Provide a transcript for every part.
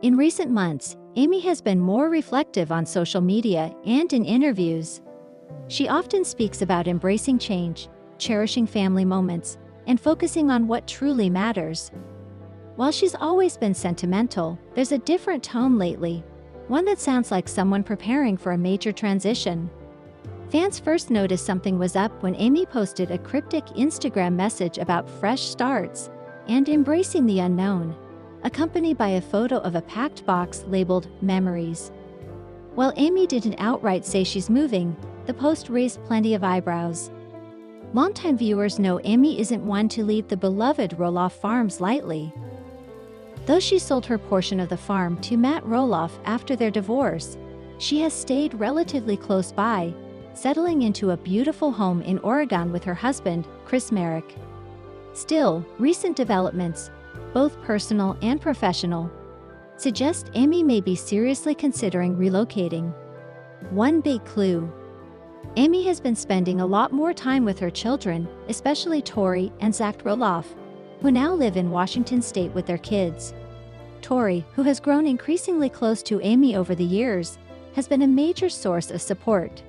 In recent months, Amy has been more reflective on social media and in interviews. She often speaks about embracing change, cherishing family moments, and focusing on what truly matters. While she's always been sentimental, there's a different tone lately, one that sounds like someone preparing for a major transition. Fans first noticed something was up when Amy posted a cryptic Instagram message about fresh starts and embracing the unknown, accompanied by a photo of a packed box labeled Memories. While Amy didn't outright say she's moving, the post raised plenty of eyebrows. Longtime viewers know Amy isn't one to leave the beloved Roloff farms lightly. Though she sold her portion of the farm to Matt Roloff after their divorce, she has stayed relatively close by, settling into a beautiful home in Oregon with her husband, Merrick. Still, recent developments, both personal and professional, suggest Amy may be seriously considering relocating. One big clue: Amy has been spending a lot more time with her children, especially Tori and Zach Roloff, who now live in Washington state with their kids. Tori, who has grown increasingly close to Amy over the years, has been a major source of support.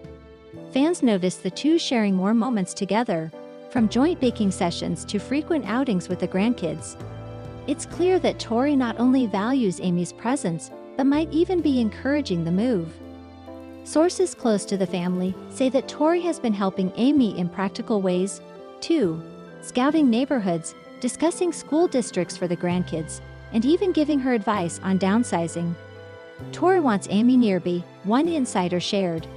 Fans notice the two sharing more moments together, from joint baking sessions to frequent outings with the grandkids. It's clear that Tori not only values Amy's presence, but might even be encouraging the move. Sources close to the family say that Tori has been helping Amy in practical ways, too, scouting neighborhoods, discussing school districts for the grandkids, and even giving her advice on downsizing. Tori wants Amy nearby, one insider shared.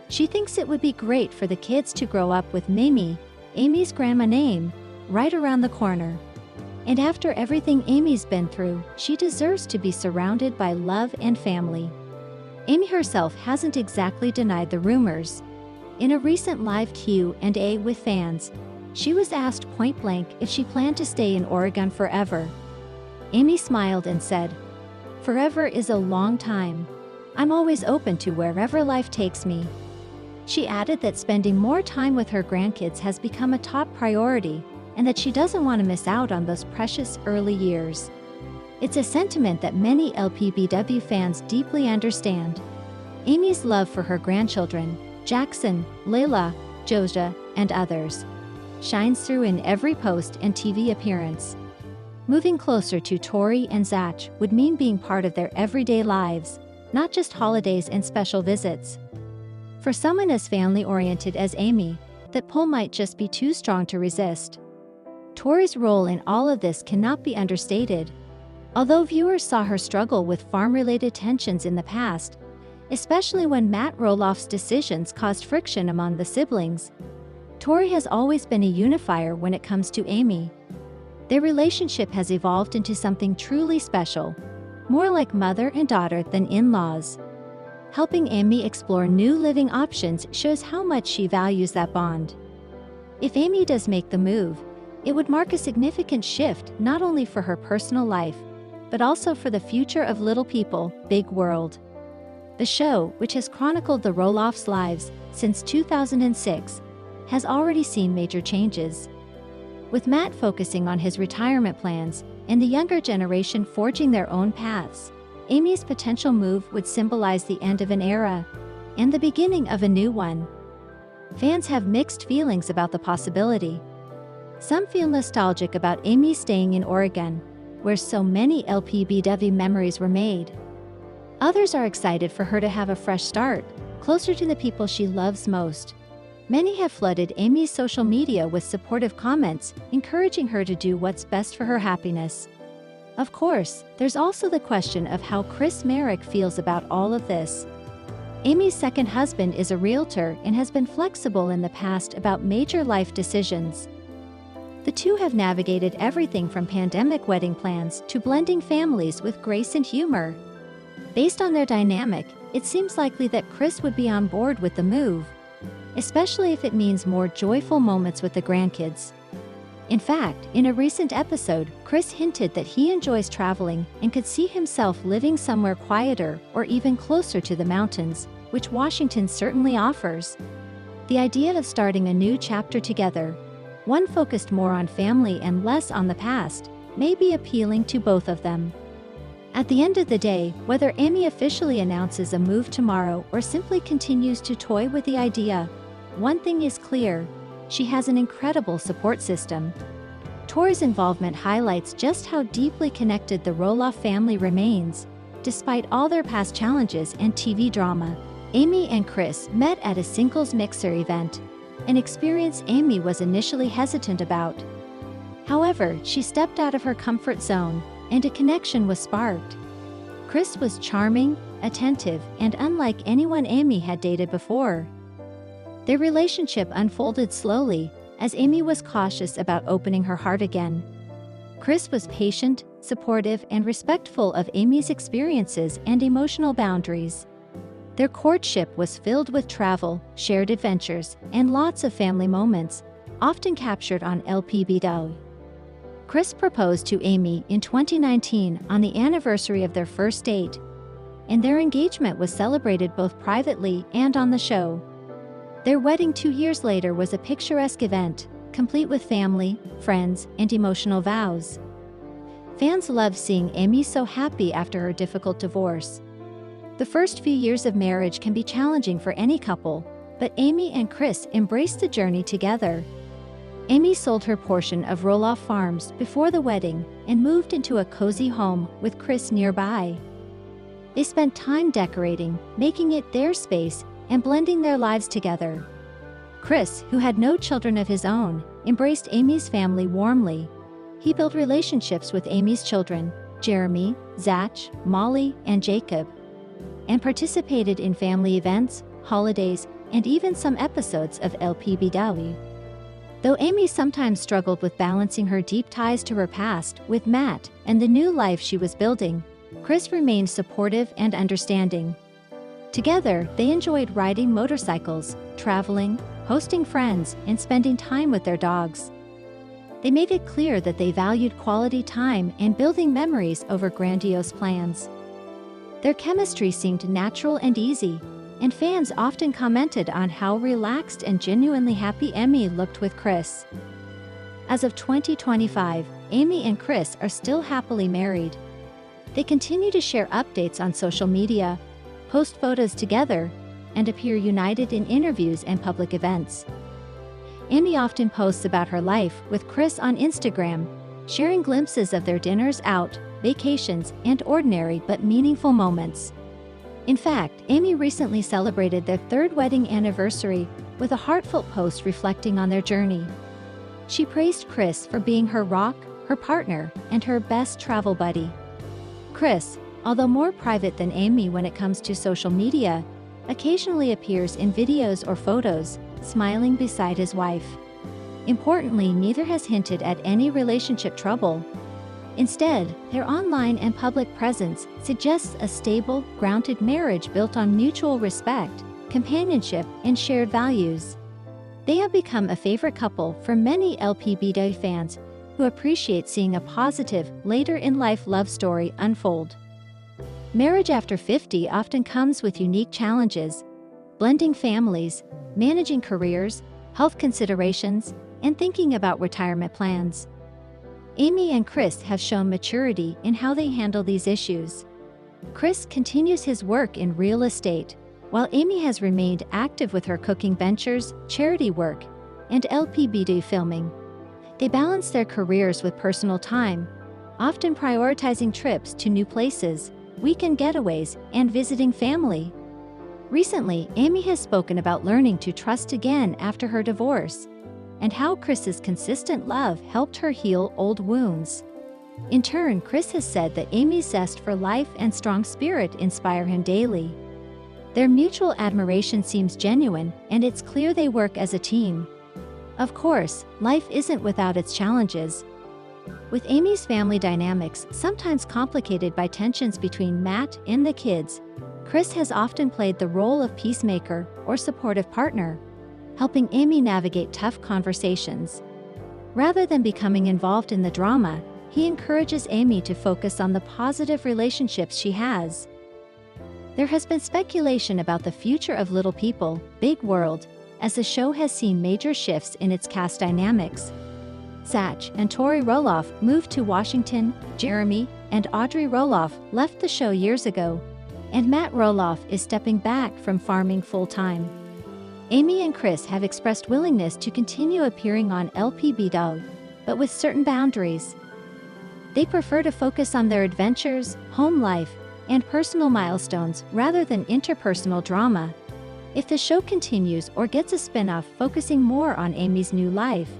She thinks it would be great for the kids to grow up with Mimi, Amy's grandma name, right around the corner. And after everything Amy's been through, she deserves to be surrounded by love and family. Amy herself hasn't exactly denied the rumors. In a recent live Q&A with fans, she was asked point-blank if she planned to stay in Oregon forever. Amy smiled and said, "Forever is a long time. I'm always open to wherever life takes me." She added that spending more time with her grandkids has become a top priority, and that she doesn't want to miss out on those precious early years. It's a sentiment that many LPBW fans deeply understand. Amy's love for her grandchildren, Jackson, Layla, Joja, and others, shines through in every post and TV appearance. Moving closer to Tori and Zach would mean being part of their everyday lives, not just holidays and special visits. For someone as family-oriented as Amy, that pull might just be too strong to resist. Tori's role in all of this cannot be understated. Although viewers saw her struggle with farm-related tensions in the past, especially when Matt Roloff's decisions caused friction among the siblings, Tori has always been a unifier when it comes to Amy. Their relationship has evolved into something truly special, more like mother and daughter than in-laws. Helping Amy explore new living options shows how much she values that bond. If Amy does make the move, it would mark a significant shift not only for her personal life, but also for the future of Little People, Big World. The show, which has chronicled the Roloffs' lives since 2006, has already seen major changes. With Matt focusing on his retirement plans and the younger generation forging their own paths, Amy's potential move would symbolize the end of an era and the beginning of a new one. Fans have mixed feelings about the possibility. Some feel nostalgic about Amy staying in Oregon, where so many LPBW memories were made. Others are excited for her to have a fresh start, closer to the people she loves most. Many have flooded Amy's social media with supportive comments, encouraging her to do what's best for her happiness. Of course, there's also the question of how Merrick feels about all of this. Amy's second husband is a realtor and has been flexible in the past about major life decisions. The two have navigated everything from pandemic wedding plans to blending families with grace and humor. Based on their dynamic, it seems likely that Chris would be on board with the move, especially if it means more joyful moments with the grandkids. In fact, in a recent episode, Chris hinted that he enjoys traveling and could see himself living somewhere quieter or even closer to the mountains, which Washington certainly offers. The idea of starting a new chapter together, one focused more on family and less on the past, may be appealing to both of them. At the end of the day, whether Amy officially announces a move tomorrow or simply continues to toy with the idea, one thing is clear: she has an incredible support system. Tori's involvement highlights just how deeply connected the Roloff family remains, despite all their past challenges and TV drama. Amy and Chris met at a singles mixer event, an experience Amy was initially hesitant about. However, she stepped out of her comfort zone, and a connection was sparked. Chris was charming, attentive, and unlike anyone Amy had dated before. Their relationship unfolded slowly, as Amy was cautious about opening her heart again. Chris was patient, supportive, and respectful of Amy's experiences and emotional boundaries. Their courtship was filled with travel, shared adventures, and lots of family moments, often captured on LPBW. Chris proposed to Amy in 2019 on the anniversary of their first date, and their engagement was celebrated both privately and on the show. Their wedding 2 years later was a picturesque event, complete with family, friends, and emotional vows. Fans loved seeing Amy so happy after her difficult divorce. The first few years of marriage can be challenging for any couple, but Amy and Chris embraced the journey together. Amy sold her portion of Roloff Farms before the wedding and moved into a cozy home with Chris nearby. They spent time decorating, making it their space, and blending their lives together. Chris, who had no children of his own, embraced Amy's family warmly. He built relationships with Amy's children, Jeremy, Zach, Molly, and Jacob, and participated in family events, holidays, and even some episodes of LPBW. Though Amy sometimes struggled with balancing her deep ties to her past with Matt and the new life she was building, Chris remained supportive and understanding. Together, they enjoyed riding motorcycles, traveling, hosting friends, and spending time with their dogs. They made it clear that they valued quality time and building memories over grandiose plans. Their chemistry seemed natural and easy, and fans often commented on how relaxed and genuinely happy Amy looked with Chris. As of 2025, Amy and Chris are still happily married. They continue to share updates on social media, post photos together, and appear united in interviews and public events. Amy often posts about her life with Chris on Instagram, sharing glimpses of their dinners out, vacations, and ordinary but meaningful moments. In fact, Amy recently celebrated their 3rd wedding anniversary with a heartfelt post reflecting on their journey. She praised Chris for being her rock, her partner, and her best travel buddy. Chris, although more private than Amy when it comes to social media, occasionally appears in videos or photos, smiling beside his wife. Importantly, neither has hinted at any relationship trouble. Instead, their online and public presence suggests a stable, grounded marriage built on mutual respect, companionship, and shared values. They have become a favorite couple for many LPBW fans who appreciate seeing a positive, later-in-life love story unfold. Marriage after 50 often comes with unique challenges: blending families, managing careers, health considerations, and thinking about retirement plans. Amy and Chris have shown maturity in how they handle these issues. Chris continues his work in real estate, while Amy has remained active with her cooking ventures, charity work, and LPBW filming. They balance their careers with personal time, often prioritizing trips to new places, weekend getaways, and visiting family. Recently, Amy has spoken about learning to trust again after her divorce, and how Chris's consistent love helped her heal old wounds. In turn, Chris has said that Amy's zest for life and strong spirit inspire him daily. Their mutual admiration seems genuine, and it's clear they work as a team. Of course, life isn't without its challenges. With Amy's family dynamics sometimes complicated by tensions between Matt and the kids, Chris has often played the role of peacemaker or supportive partner, helping Amy navigate tough conversations. Rather than becoming involved in the drama, he encourages Amy to focus on the positive relationships she has. There has been speculation about the future of Little People, Big World, as the show has seen major shifts in its cast dynamics. Zach and Tori Roloff moved to Washington. Jeremy and Audrey Roloff left the show years ago, and Matt Roloff is stepping back from farming full-time. Amy and Chris have expressed willingness to continue appearing on LPB, but with certain boundaries. They prefer to focus on their adventures, home life, and personal milestones rather than interpersonal drama. If the show continues or gets a spin-off focusing more on Amy's new life,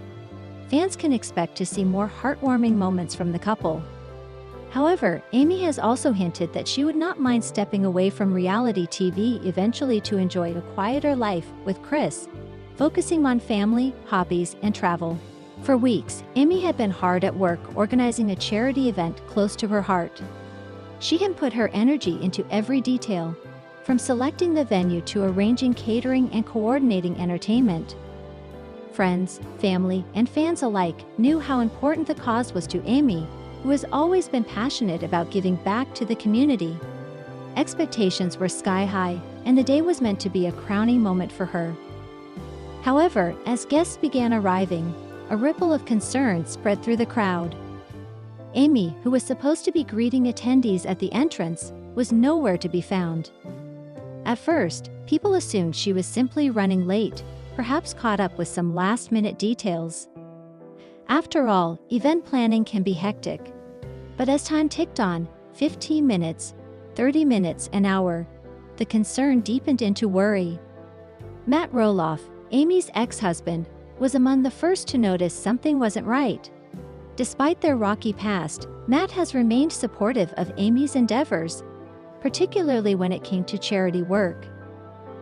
fans can expect to see more heartwarming moments from the couple. However, Amy has also hinted that she would not mind stepping away from reality TV eventually to enjoy a quieter life with Chris, focusing on family, hobbies, and travel. For weeks, Amy had been hard at work organizing a charity event close to her heart. She had put her energy into every detail, from selecting the venue to arranging catering and coordinating entertainment. Friends, family, and fans alike knew how important the cause was to Amy, who has always been passionate about giving back to the community. Expectations were sky high, and the day was meant to be a crowning moment for her. However, as guests began arriving, a ripple of concern spread through the crowd. Amy, who was supposed to be greeting attendees at the entrance, was nowhere to be found. At first, people assumed she was simply running late, perhaps caught up with some last-minute details. After all, event planning can be hectic. But as time ticked on, 15 minutes, 30 minutes, an hour, the concern deepened into worry. Matt Roloff, Amy's ex-husband, was among the first to notice something wasn't right. Despite their rocky past, Matt has remained supportive of Amy's endeavors, particularly when it came to charity work.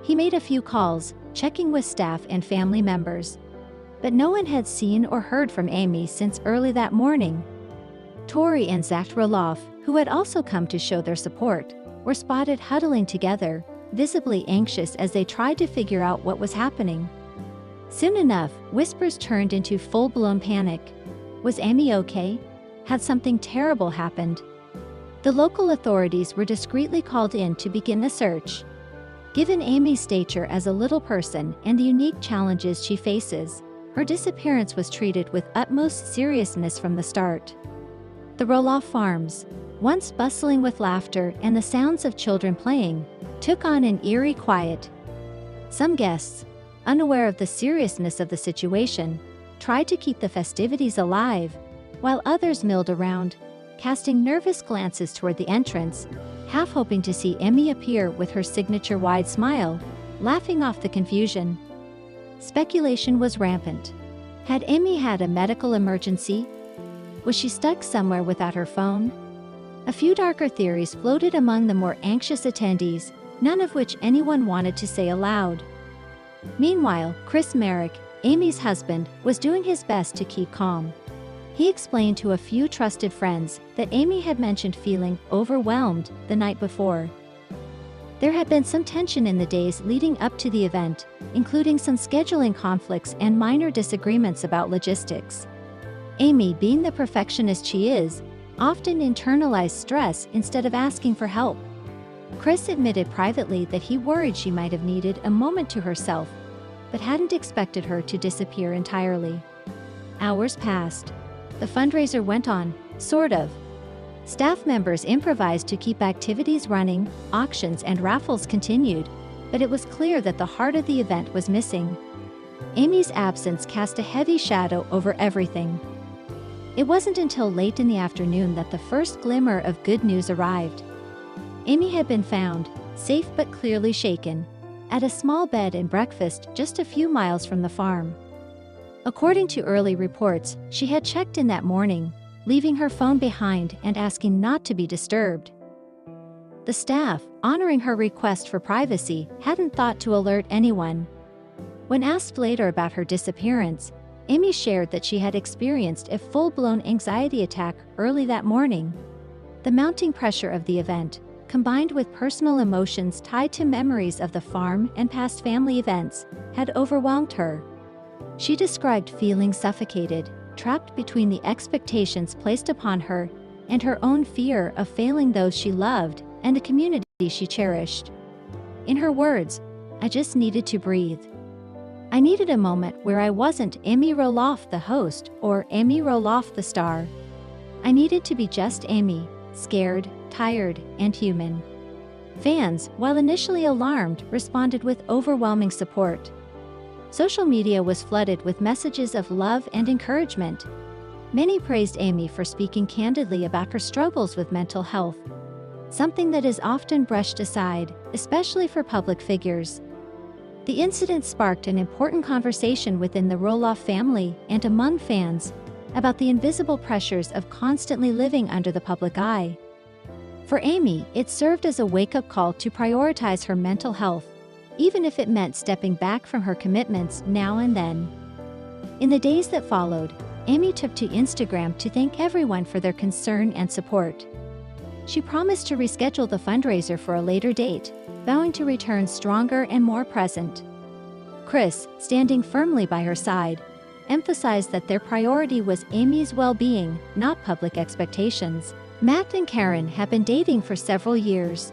He made a few calls, checking with staff and family members, but no one had seen or heard from Amy since early that morning. Tori and Zach Roloff, who had also come to show their support, were spotted huddling together, visibly anxious as they tried to figure out what was happening. Soon enough, whispers turned into full-blown panic. Was Amy okay? Had something terrible happened? The local authorities were discreetly called in to begin a search. Given Amy's stature as a little person and the unique challenges she faces, her disappearance was treated with utmost seriousness from the start. The Roloff farms, once bustling with laughter and the sounds of children playing, took on an eerie quiet. Some guests, unaware of the seriousness of the situation, tried to keep the festivities alive, while others milled around, casting nervous glances toward the entrance, half hoping to see Amy appear with her signature wide smile, laughing off the confusion. Speculation was rampant. Had Amy had a medical emergency? Was she stuck somewhere without her phone? A few darker theories floated among the more anxious attendees, none of which anyone wanted to say aloud. Meanwhile, Merrick, Amy's husband, was doing his best to keep calm. He explained to a few trusted friends that Amy had mentioned feeling overwhelmed the night before. There had been some tension in the days leading up to the event, including some scheduling conflicts and minor disagreements about logistics. Amy, being the perfectionist she is, often internalized stress instead of asking for help. Chris admitted privately that he worried she might have needed a moment to herself, but hadn't expected her to disappear entirely. Hours passed. The fundraiser went on, sort of. Staff members improvised to keep activities running, auctions and raffles continued, but it was clear that the heart of the event was missing. Amy's absence cast a heavy shadow over everything. It wasn't until late in the afternoon that the first glimmer of good news arrived. Amy had been found, safe but clearly shaken, at a small bed and breakfast just a few miles from the farm. According to early reports, she had checked in that morning, leaving her phone behind and asking not to be disturbed. The staff, honoring her request for privacy, hadn't thought to alert anyone. When asked later about her disappearance, Amy shared that she had experienced a full-blown anxiety attack early that morning. The mounting pressure of the event, combined with personal emotions tied to memories of the farm and past family events, had overwhelmed her. She described feeling suffocated, trapped between the expectations placed upon her and her own fear of failing those she loved and the community she cherished. In her words, "I just needed to breathe." I needed a moment where I wasn't Amy Roloff the host or Amy Roloff the star. I needed to be just Amy, scared, tired, and human. Fans, while initially alarmed, responded with overwhelming support. Social media was flooded with messages of love and encouragement. Many praised Amy for speaking candidly about her struggles with mental health, something that is often brushed aside, especially for public figures. The incident sparked an important conversation within the Roloff family and among fans about the invisible pressures of constantly living under the public eye. For Amy, it served as a wake-up call to prioritize her mental health, even if it meant stepping back from her commitments now and then. In the days that followed, Amy took to Instagram to thank everyone for their concern and support. She promised to reschedule the fundraiser for a later date, vowing to return stronger and more present. Chris, standing firmly by her side, emphasized that their priority was Amy's well-being, not public expectations. Matt and Karen have been dating for several years.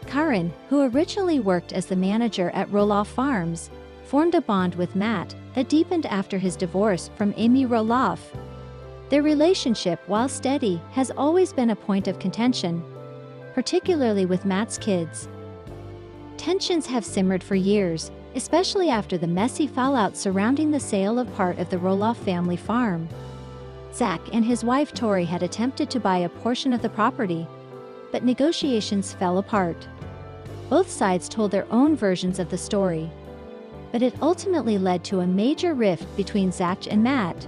Karen, who originally worked as the manager at Roloff Farms, formed a bond with Matt that deepened after his divorce from Amy Roloff. Their relationship, while steady, has always been a point of contention, particularly with Matt's kids. Tensions have simmered for years, especially after the messy fallout surrounding the sale of part of the Roloff family farm. Zach and his wife Tori had attempted to buy a portion of the property, but negotiations fell apart. Both sides told their own versions of the story, but it ultimately led to a major rift between Zach and Matt.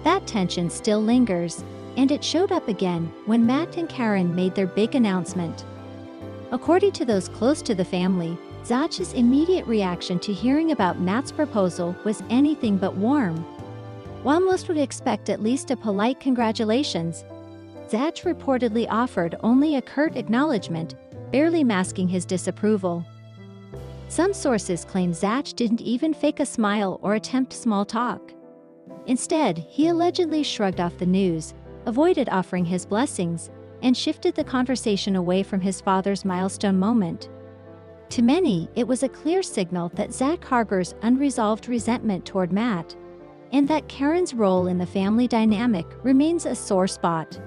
That tension still lingers, and it showed up again when Matt and Karen made their big announcement. According to those close to the family, Zach's immediate reaction to hearing about Matt's proposal was anything but warm. While most would expect at least a polite congratulations, Zach reportedly offered only a curt acknowledgement, barely masking his disapproval. Some sources claim Zach didn't even fake a smile or attempt small talk. Instead, he allegedly shrugged off the news, avoided offering his blessings, and shifted the conversation away from his father's milestone moment. To many, it was a clear signal that Zach harbors unresolved resentment toward Matt, and that Karen's role in the family dynamic remains a sore spot.